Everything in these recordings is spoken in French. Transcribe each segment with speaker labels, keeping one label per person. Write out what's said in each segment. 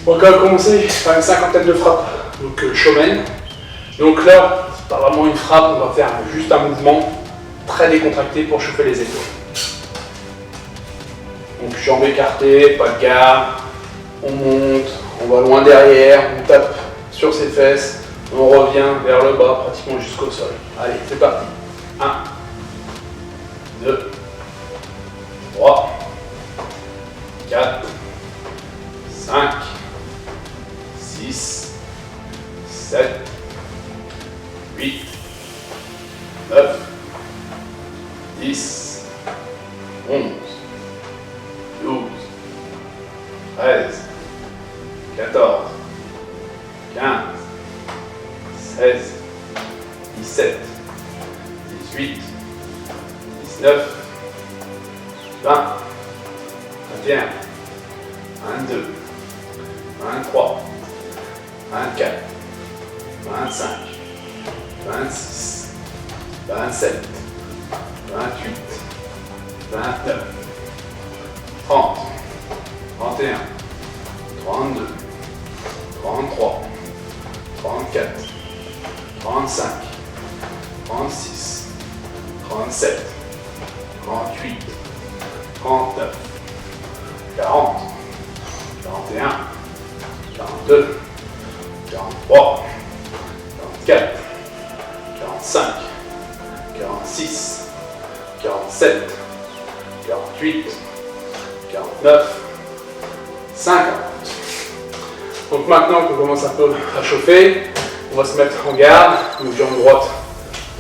Speaker 1: On va commencer par une cinquantaine de frappes, donc Shomen. Donc là, c'est pas vraiment une frappe, on va faire juste un mouvement très décontracté pour chauffer les épaules. Donc jambes écartées, pas de garde, on monte, on va loin derrière, on tape sur ses fesses, on revient vers le bas pratiquement jusqu'au sol. Allez, c'est parti. 1, 2, 3, 4, 5, 6, 7, 8, 9, 10, 11, 12, 13, 14, 15, 16, 17, 18, 19, 20, 21, 22, 23, 24, 25, 26, 27, 28, 29, 30, 31, 32, 33, 34, 35, 36, 37, 38, 39, 40, 41, 42, 43, 44, 45, 46, 47, 48, 49, 50. Donc maintenant qu'on commence un peu à chauffer, on va se mettre en garde, donc jambe droite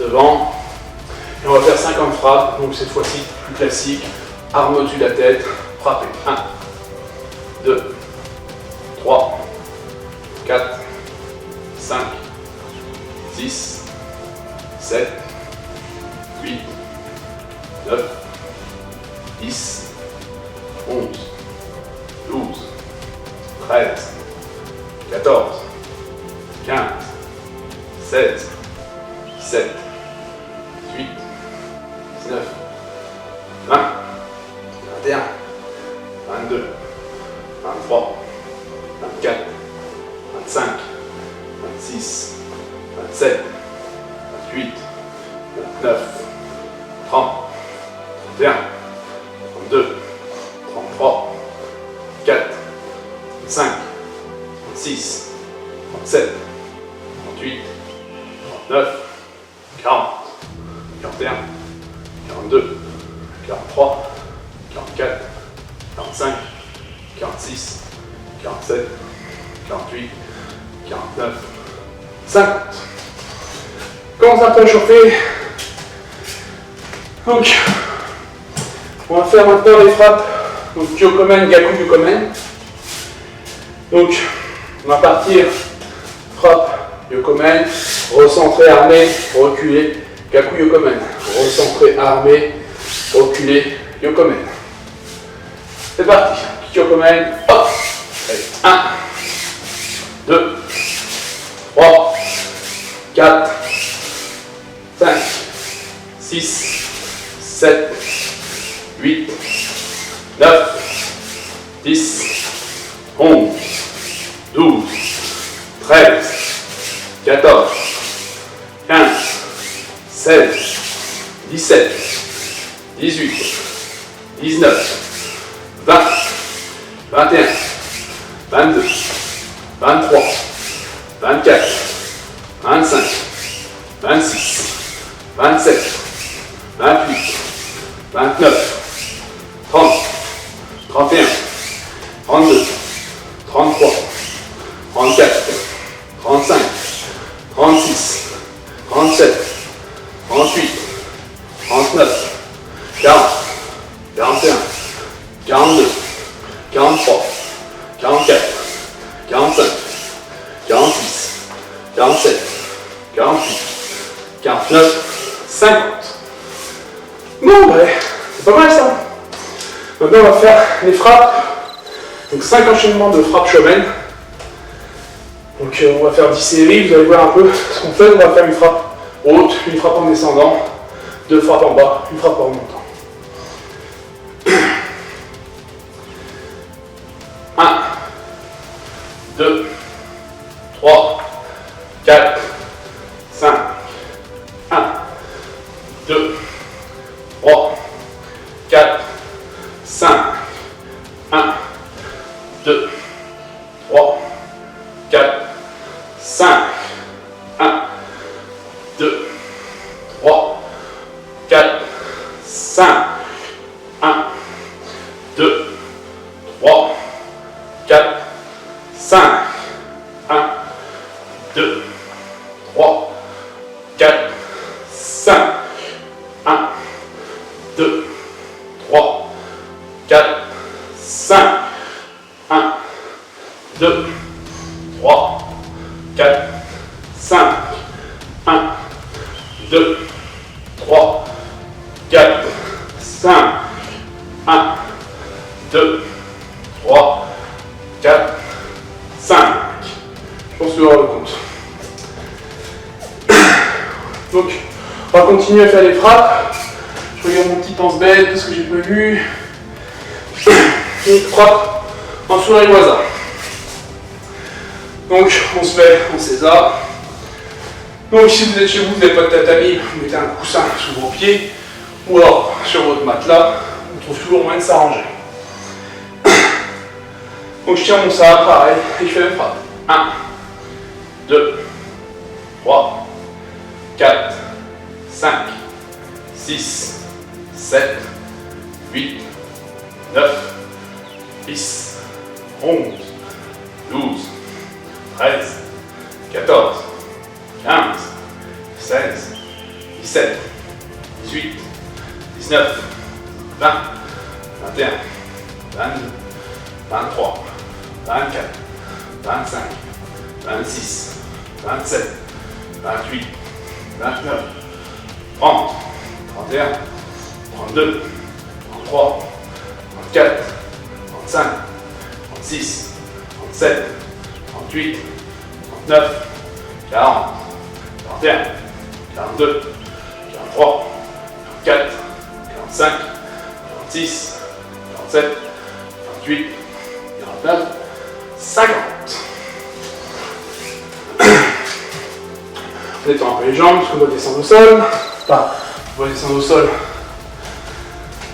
Speaker 1: devant, et on va faire 50 frappes, donc cette fois-ci plus classique, arme au-dessus de la tête, frapper. 1, 2, 3, 4, 5, 6, 7, 8, 9, 10, 11, 12, 13, 14, 15, 16, 17, 18, 19, 20, 21, 22, 23, 24, 25, 26, 27, 28, 29, 30, 31, 32, 33, 34, 35, 36, 37, 38, 39, 40, 41, 42, 43, 44, 45, 46, 47, 48, 49, 50. Commence un peu à chauffer. Donc, on va faire maintenant les frappes. Donc, Kyokomen, Gaku Yokomen. Donc, on va partir frappe Yokomen, recentrer, armé, reculer, Gaku Yokomen. Recentrer, armé, reculer, Yokomen. C'est parti. Kyokomen, hop. Allez, 1, 2, 3, 4, 5, 6, 7, 8, 9, 10, 11, 12, 13, 14, 15, 16, 17, 18, 19, 20, 21, 22, 23, 24, 25, 26, 27, 28, 29, 30, 31, 32, 33, 34, 35, 36, 37, 38, 39, 40, 41, 42, 43, 44, 45, 46, 47, 48, 49, 50. Bon, ben, c'est pas mal ça. Maintenant, on va faire les frappes. Donc 5 enchaînements de frappes Shomen. Donc on va faire 10 séries, vous allez voir un peu ce qu'on fait. On va faire une frappe haute, une frappe en descendant, 2 frappes en bas, une frappe en montant. 1, 2, 3, 4, 5, 1, 2, 3, 4, 5, 1, 2, 3, 4, 5, 1, 2, 3, 4, 5, 1, 2, 3, 4, 5, 1, 2, 3, 4, 5, 1, 2, 3, 4, 5, 1, 2, 3, 4, 5, 1, 2, 3, 4, 5, 1, 2, 3, 4, 5. Je pense que vous aurez le compte. Donc, on va continuer à faire les frappes. Je regarde mon petit pense-bête, tout ce que j'ai prévu. Une frappe en sourire voisin. Donc, on se met en César. Donc, si vous êtes chez vous, vous n'avez pas de tatami, vous mettez un coussin sous vos pieds ou alors sur votre matelas. On trouve toujours moyen de s'arranger. Donc, je tiens mon sabre, pareil, et je fais mes frappes. 1, 2, 3, 4, 5, 6, 7, 8, 9, 10, 11, 12, 13, 14, 15, 16, 17, 18, 19, 20, 21, 22, 23, 24, 25, 26, 27, 28, 29, 30, 31, 32, 33, 34, 35, 36, 37, 38, 39, 40, 41, 42, 43, 44, 45, 46, 47, 48, 49, 50. On détend un peu les jambes, parce qu'on va descendre au sol. Enfin, on va descendre au sol.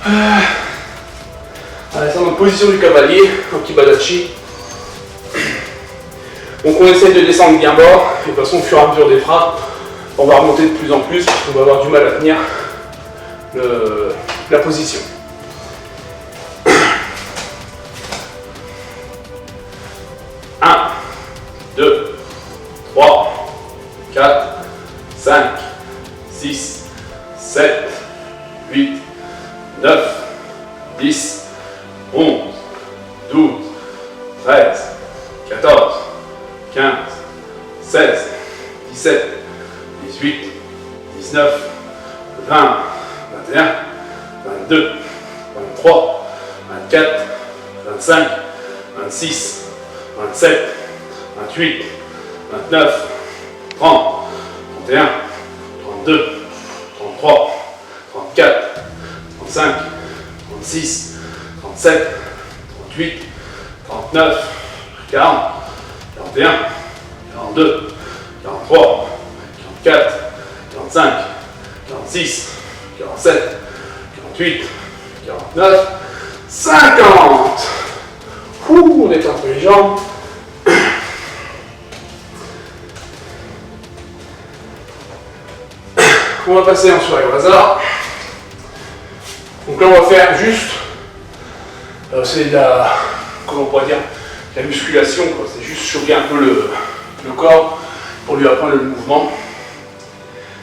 Speaker 1: On va descendre en position du cavalier, en kibadachi. Donc on essaie de descendre bien bas, et de toute façon au fur et à mesure des frappes, on va remonter de plus en plus, parce qu'on va avoir du mal à tenir la position. Un, 2, 3, 4, 5, 6, 7, 8, 9, 10, 11, 12, 13, 14, 15, 16, 17, 18, 19, 20, 21, 22, 23, 24, 25, 26, 27, 28, 29, 30, 31, 32, 33, 34, 35, 36, 37, 38, 39, 40, 41, 42, 43, 44, 45, 46, 47, 48, 49, 50. Ouh, on étend un peu les jambes. On va passer en soirée au hasard. Donc là, on va faire juste, c'est de la, comment on pourrait dire, la musculation, quoi. C'est juste choquer un peu le corps pour lui apprendre le mouvement.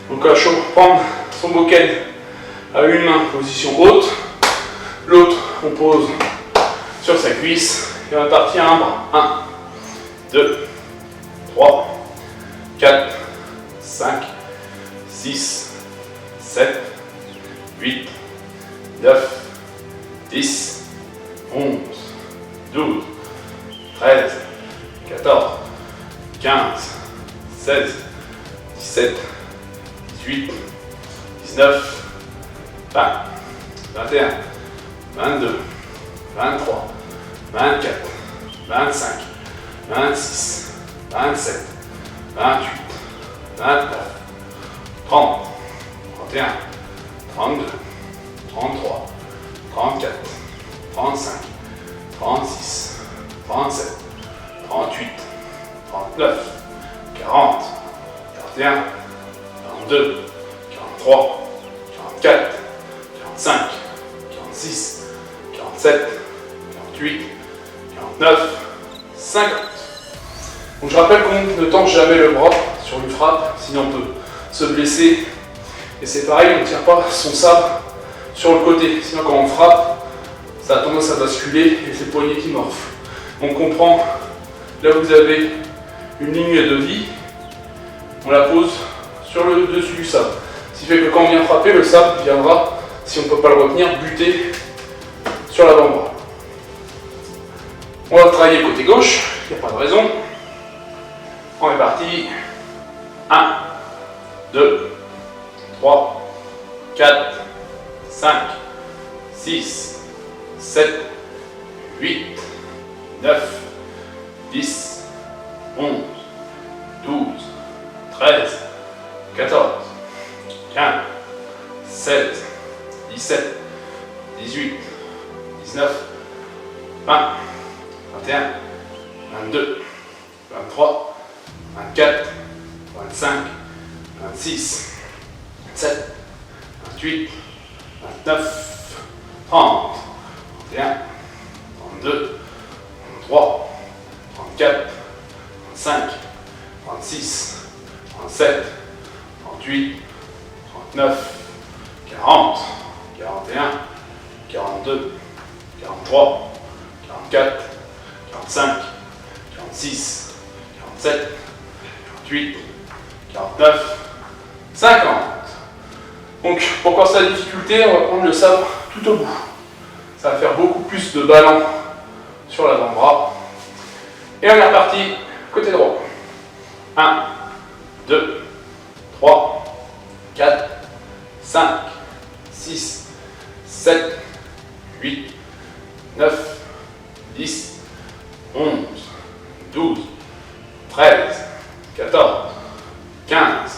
Speaker 1: Donc là, prendre son bokken à une main, position haute, l'autre on pose sur sa cuisse et on va partir un bras. 1, 2, 3, 4, 5, 6, 7, 8, 9, 10, 11, 12, 13, 14, 15, 16, 17, 18, 19, 20, 21, 22, 23, 24, 25, 26, 27, 28, 29, 30, 31, 32, 33, 34, 35, 36, 37, 38, 39, 40, 41, 42, 43, 44, 45, 46, 47, 48, 49, 50. Donc je rappelle qu'on ne tend jamais le bras sur une frappe, sinon on peut se blesser. Et c'est pareil, on ne tire pas son sabre sur le côté, sinon quand on frappe, ça a tendance à basculer et c'est le poignet qui morfle. Donc on prend, là vous avez une ligne de vie, on la pose sur le dessus du sabre. Ce qui fait que quand on vient frapper, le sabre viendra, si on ne peut pas le retenir, buter sur l'avant-bras. On va travailler côté gauche, il n'y a pas de raison. On est parti. 1, 2, 3, 4, 5, 6, 7, 8, 9, 10, 11, 12, 13, 14, 15, 16, 17, 18, 19, 20, 21, 22, 23, 24, 25, 26, 27, 28, 29, 30, 31, 32, 33, 34, 35, 36, 37, 38, 39, 40, 41, 42, 43, 44, 45, 46, 47, 48, 49, 50. Donc pour corser la difficulté, on va prendre le sabre tout au bout. Ça va faire beaucoup plus de ballon sur l'avant-bras. Et on est reparti côté droit. 1, 2, 3, 4, 5, 6, 7, 8, 9, 10, 11, 12, 13, 14, 15,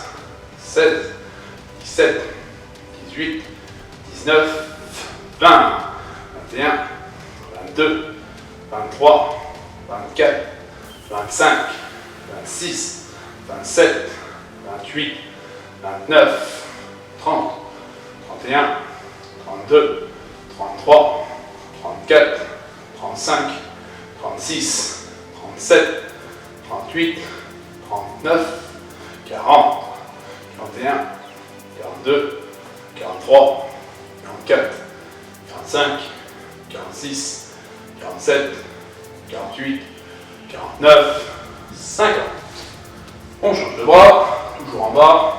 Speaker 1: 16, 17, 18, 19, 20, 21, 22, 23, 24, 25, 26, 27, 28, 29, 30, 31, 32, 33, 34, 35, 36, 37, 38, 39, 40, 41, 42, 43, 44, 45, 46, 47, 48, 49, 50. On change de bras, toujours en bas.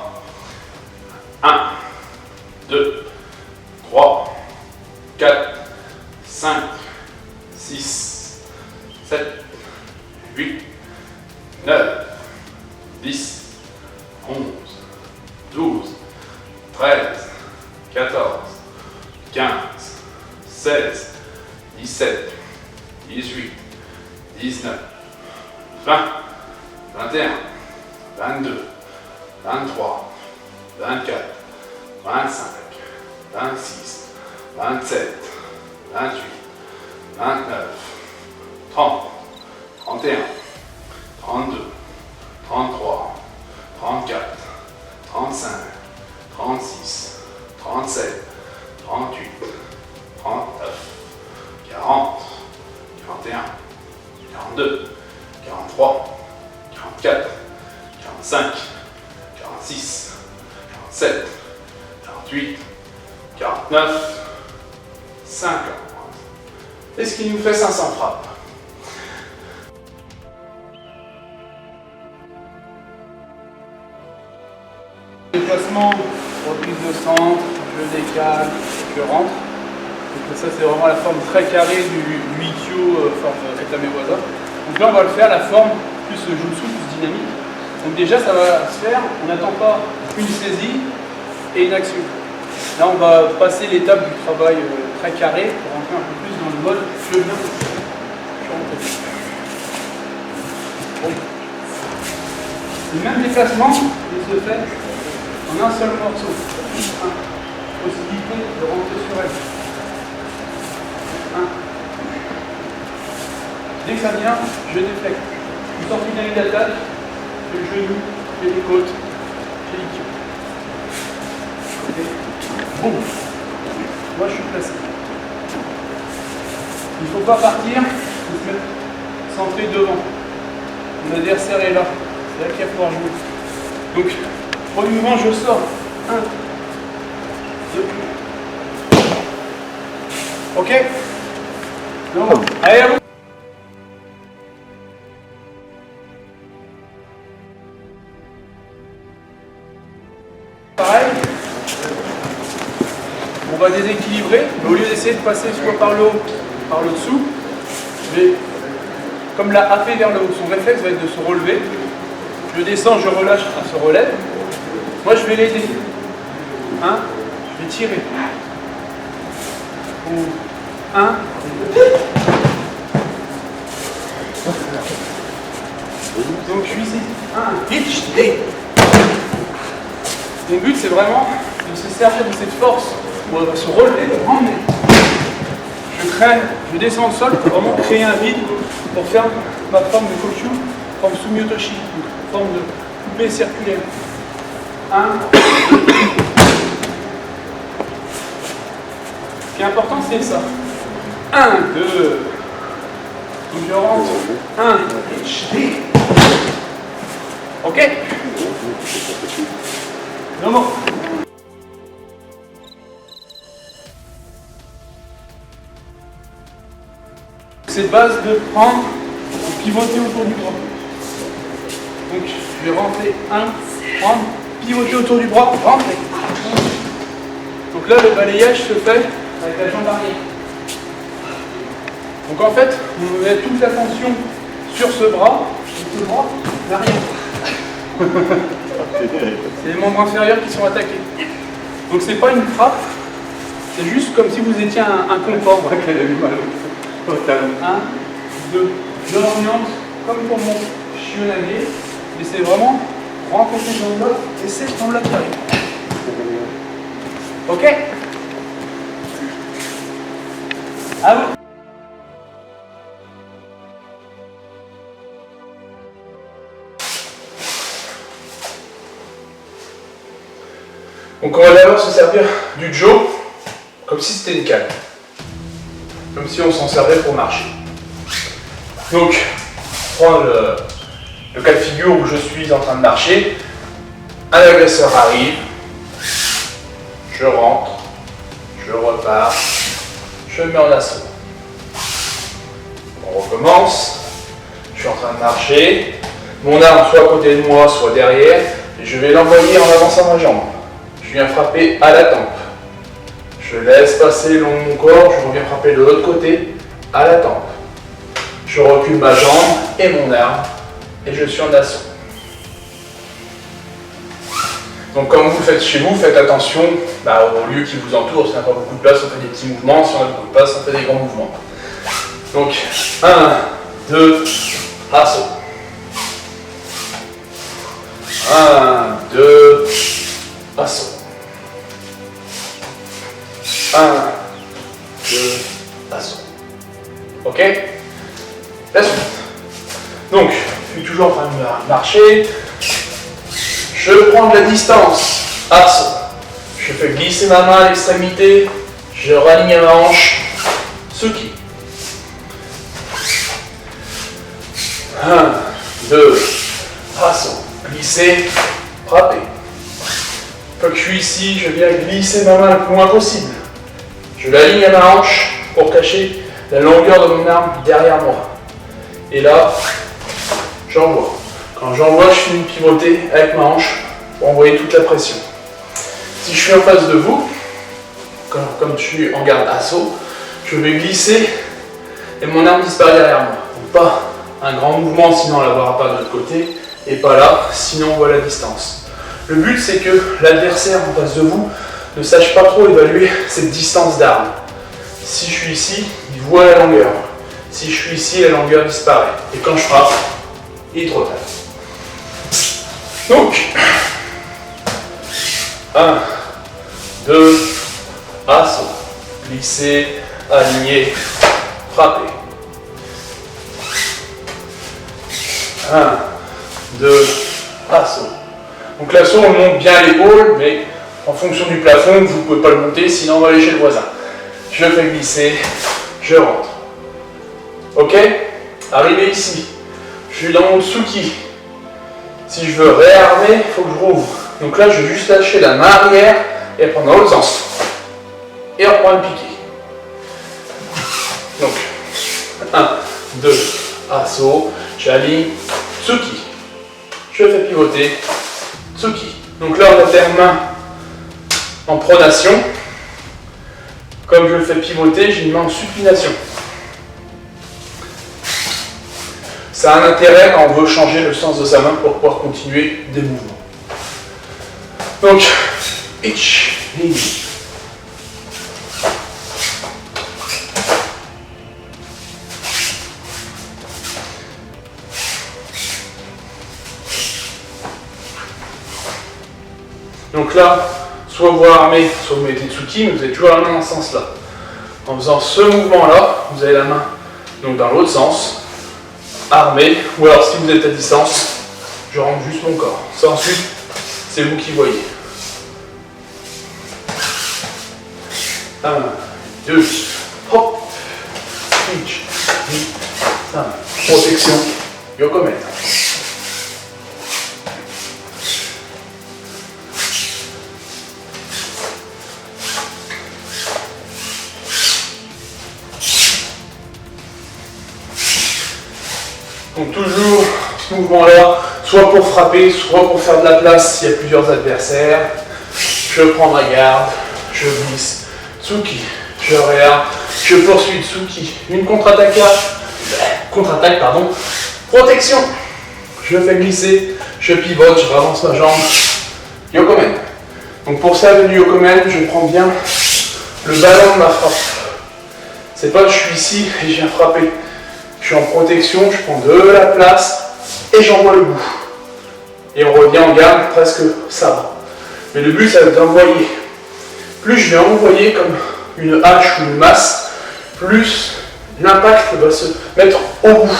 Speaker 1: 1, 2, 3, 4, 5, 6, 7, 8, 9, 10, 11, 12, 13, 14, 15, 16, 17, 18, 19, 20, 21, 22, 23, 24, 25, 26, 27, 28, 29, 30, 31, 32, 33, 34, 35, 36, 37, 38, 39, 40, 41, 42, 43, 44, 45, 46, 47, 48, 49, 50. Et ce qui nous fait 500 frappes. Déplacement, reprise de centre, je décale, je rentre. Donc ça c'est vraiment la forme très carrée du Ikkyo, forme Etamewaza. Donc là on va le faire la forme plus jutsu, plus dynamique. Donc déjà ça va se faire, on n'attend pas une saisie et une action. Là on va passer l'étape du travail très carré pour rentrer un peu plus dans le mode je viens. Le même déplacement il se fait en un seul morceau. Possibilité de rentrer sur elle. Dès que ça vient, je déflecte. Je sors une ligne d'attaque, le genou, et les côtes, et les culs. Boum. Moi je suis placé. Il ne faut pas partir, il faut se mettre centré devant. Mon adversaire est là. C'est là qu'il va pouvoir jouer. Donc, premier mouvement, je sors. 1, 2. Ok? Non. Allez, à vous. Pareil. On va déséquilibrer, mais au lieu d'essayer de passer soit par le haut, par le dessous, je vais, comme l'a happé vers le haut, son réflexe va être de se relever. Je descends, je relâche, elle se relève. Moi je vais l'aider. Hein? Je vais tirer. 1. Donc je suis ici. 1. Hitch. Mon but c'est vraiment de se servir de cette force pour se relever, de ramener. Je descends au sol pour vraiment créer un vide pour faire ma forme de Koshu, forme Sumyotoshi, donc forme de coupée circulaire. 1. Ce qui est important c'est ça. 1, 2. Donc je rentre. 1. Ok? Non, non. C'est base de prendre, de pivoter autour du bras. Donc je vais rentrer 1, prendre, pivoter autour du bras, rentrer. Donc là le balayage se fait avec la jambe arrière. Donc en fait, on met toute l'attention sur ce bras l'arrière. C'est les membres inférieurs qui sont attaqués. Donc c'est pas une frappe, c'est juste comme si vous étiez un concombre. 1, 2. Je l'oriente comme pour mon chionnaguer, mais c'est vraiment rencontrer dans l'autre et c'est dans l'autre arrière. Ok? À vous. Donc on va d'abord se servir du jo comme si c'était une canne. Comme si on s'en servait pour marcher. Donc, je prends le cas de figure où je suis en train de marcher. Un agresseur arrive. Je rentre. Je repars. Je me mets en assaut. On recommence. Je suis en train de marcher. Mon arme soit à côté de moi, soit derrière. Et je vais l'envoyer en avançant ma jambe. Je viens frapper à la tempe. Je laisse passer le long de mon corps, je reviens frapper de l'autre côté, à la tempe. Je recule ma jambe et mon arme, et je suis en assaut. Donc comme vous le faites chez vous, faites attention au lieu qui vous entoure. Si on n'a pas beaucoup de place, on fait des petits mouvements. Si on a beaucoup de place, on fait des grands mouvements. Donc 1, 2, assaut. 1, 2, assaut. 1, 2, assaut. Ok? La suite. Donc, je suis toujours en train de marcher. Je prends de la distance. Assaut. Je fais glisser ma main à l'extrémité. Je raligne ma hanche. Tsuki. 1, 2, assaut. Glisser, frapper. Une fois que je suis ici, je viens glisser ma main le plus loin possible. Je l'aligne à ma hanche pour cacher la longueur de mon arme derrière moi. Et là, j'envoie. Quand j'envoie, je finis de pivoter avec ma hanche pour envoyer toute la pression. Si je suis en face de vous, comme je suis en garde assaut, je vais glisser et mon arme disparaît derrière moi. Donc pas un grand mouvement, sinon on ne la verra pas de l'autre côté, et pas là, sinon on voit la distance. Le but, c'est que l'adversaire en face de vous ne sache pas trop évaluer cette distance d'arme. Si je suis ici, il voit la longueur. Si je suis ici, la longueur disparaît. Et quand je frappe, il est trop tard. Donc, 1, 2, assaut, glisser, aligner, frapper. 1, 2, assaut. Donc l'assaut, on monte bien l'épaule, mais en fonction du plafond, vous ne pouvez pas le monter, sinon on va aller chez le voisin. Je fais glisser, je rentre. Ok? Arrivé ici, je suis dans mon tsuki. Si je veux réarmer, il faut que je rouvre. Donc là, je vais juste lâcher la main arrière et prendre dans l'autre sens. Et reprendre le piqué. Donc, 1, 2, assaut, j'aligne, tsuki. Je fais pivoter, tsuki. Donc là, on va faire main en pronation. Comme je le fais pivoter, j'ai une main en supination. Ça a un intérêt quand on veut changer le sens de sa main pour pouvoir continuer des mouvements. Donc, ich, ich. Donc là, soit vous armez, soit vous mettez tsuki, mais vous avez toujours la main dans ce sens-là. En faisant ce mouvement-là, vous avez la main donc dans l'autre sens, armée, ou alors si vous êtes à distance, je rentre juste mon corps. Ça ensuite, c'est vous qui voyez. 1, 2, hop, switch, 1, protection, yokomen. Donc toujours ce mouvement-là, soit pour frapper, soit pour faire de la place s'il y a plusieurs adversaires. Je prends ma garde, je glisse, tsuki, je réarme, je poursuis tsuki, une contre-attaque, protection. Je fais glisser, je pivote, je ravance ma jambe, yokomen. Donc pour ça, le yokomen, je prends bien le ballon de ma frappe. C'est pas que je suis ici et je viens frapper. Je suis en protection, je prends de la place et j'envoie le bout. Et on revient en garde presque sabre. Mais le but, c'est d'envoyer. Plus je vais envoyer comme une hache ou une masse, plus l'impact va se mettre au bout.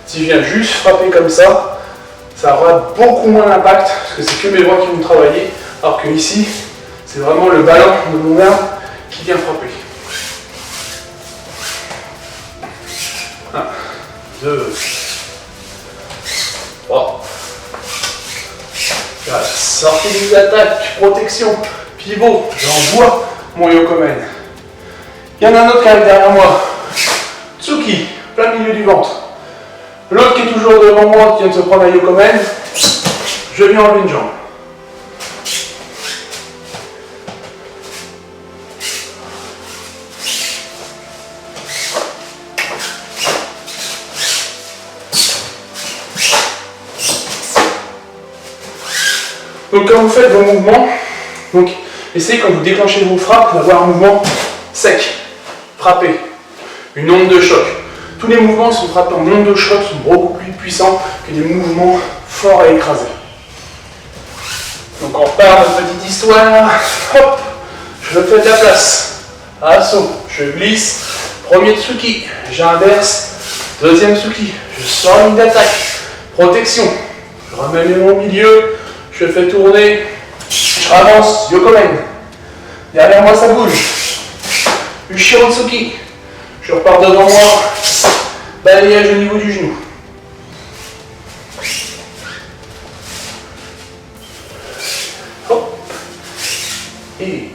Speaker 1: Si je viens juste frapper comme ça aura beaucoup moins d'impact parce que c'est que mes bras qui vont travailler. Alors que ici, c'est vraiment le ballon de mon arme qui vient frapper. 1, 2, 3, 4, sortie des attaques, protection, pivot, j'envoie mon yokomen. Il y en a un autre qui arrive derrière moi, tsuki, plein milieu du ventre. L'autre qui est toujours devant moi, qui vient de se prendre un yokomen, je viens enlever une jambe. Donc quand vous faites vos mouvements, donc essayez quand vous déclenchez vos frappes d'avoir un mouvement sec, frappé, une onde de choc. Tous les mouvements qui sont frappés en onde de choc sont beaucoup plus puissants que des mouvements forts à écraser. Donc on repart notre petite histoire, hop, je fais de la place, assaut, je glisse, premier tsuki, j'inverse, deuxième tsuki, je sors une d'attaque, protection, je ramène les mains au milieu, je fais tourner, je avance, yokomen. Derrière moi ça bouge. Ushirotsuki. Je repars devant moi. Balayage au niveau du genou. Hop. Et.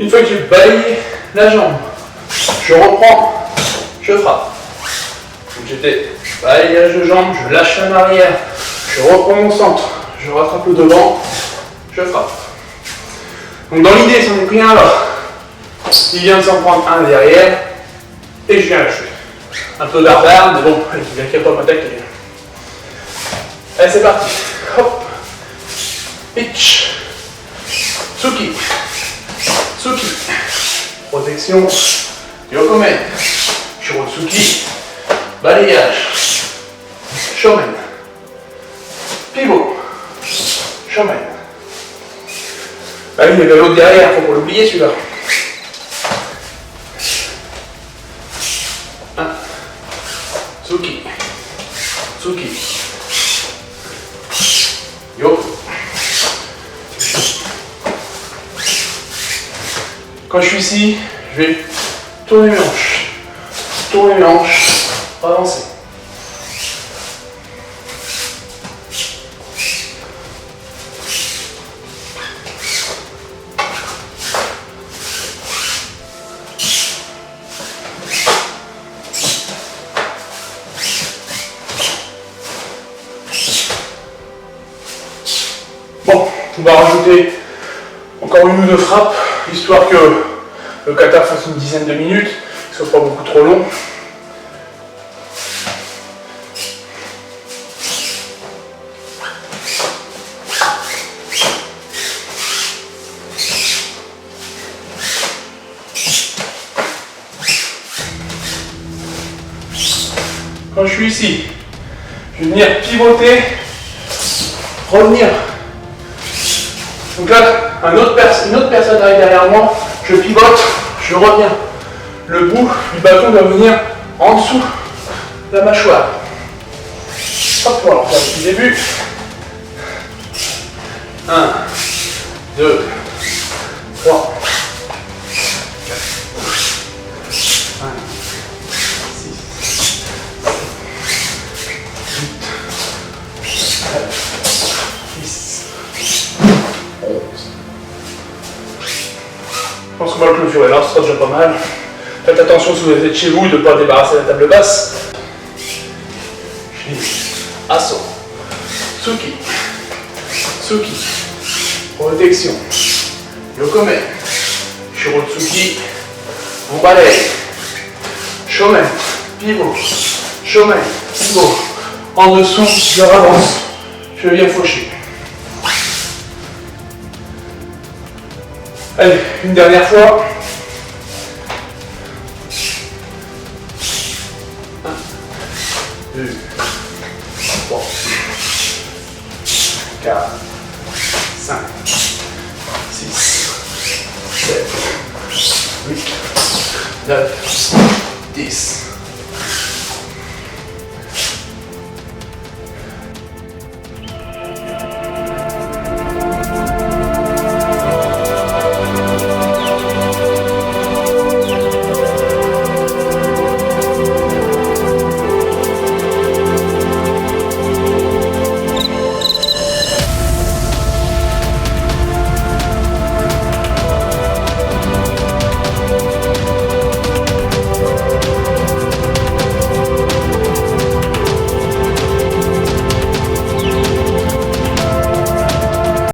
Speaker 1: Une fois que j'ai balayé la jambe, je reprends, je frappe. Donc j'étais balayage de jambe, je lâche la main arrière, je reprends mon centre, je rattrape le devant, je frappe. Donc dans l'idée, si on est pris un là, Il vient de s'en prendre un derrière. Et je viens lâcher. Un peu barbare, mais bon, il vient qu'à pas m'attaquer. Allez, c'est parti. Hop. Pitch. Tsuki. Tsuki. Protection. Yokomen. Shirotsuki. Balayage. Shomen. Pivot. Shomen. Bah oui, il y avait l'autre derrière, faut pas l'oublier celui-là. 1. Tsuki. Tsuki. Yo. Quand je suis ici, je vais tourner mes hanches. Tourner mes hanches. Avancer. Bon, on va rajouter encore une ou deux frappes, histoire que le kata fasse une dizaine de minutes, que ce soit pas beaucoup trop long. Quand je suis ici, je vais venir pivoter, revenir. Donc là, une autre personne arrive derrière moi, je pivote, je reviens. Le bout du bâton doit venir en dessous de la mâchoire. Hop, on va faire le petit début. 1, 2, 3, 4, 5, 6, 7, 8, 10, 11. Je pense qu'on va le clôturer là, ce sera déjà pas mal. Faites attention si vous êtes chez vous de ne pas débarrasser la table basse. Asso. Tsuki. Tsuki. Protection. Yokomen. Shirotsuki. On balaye. Shomen. Pivot. Shomen. Pivot. En dessous, je ravance. Je viens faucher. Allez, une dernière fois. 1, 2, 3, 4, 5, 6, 7, 8, 9, 10.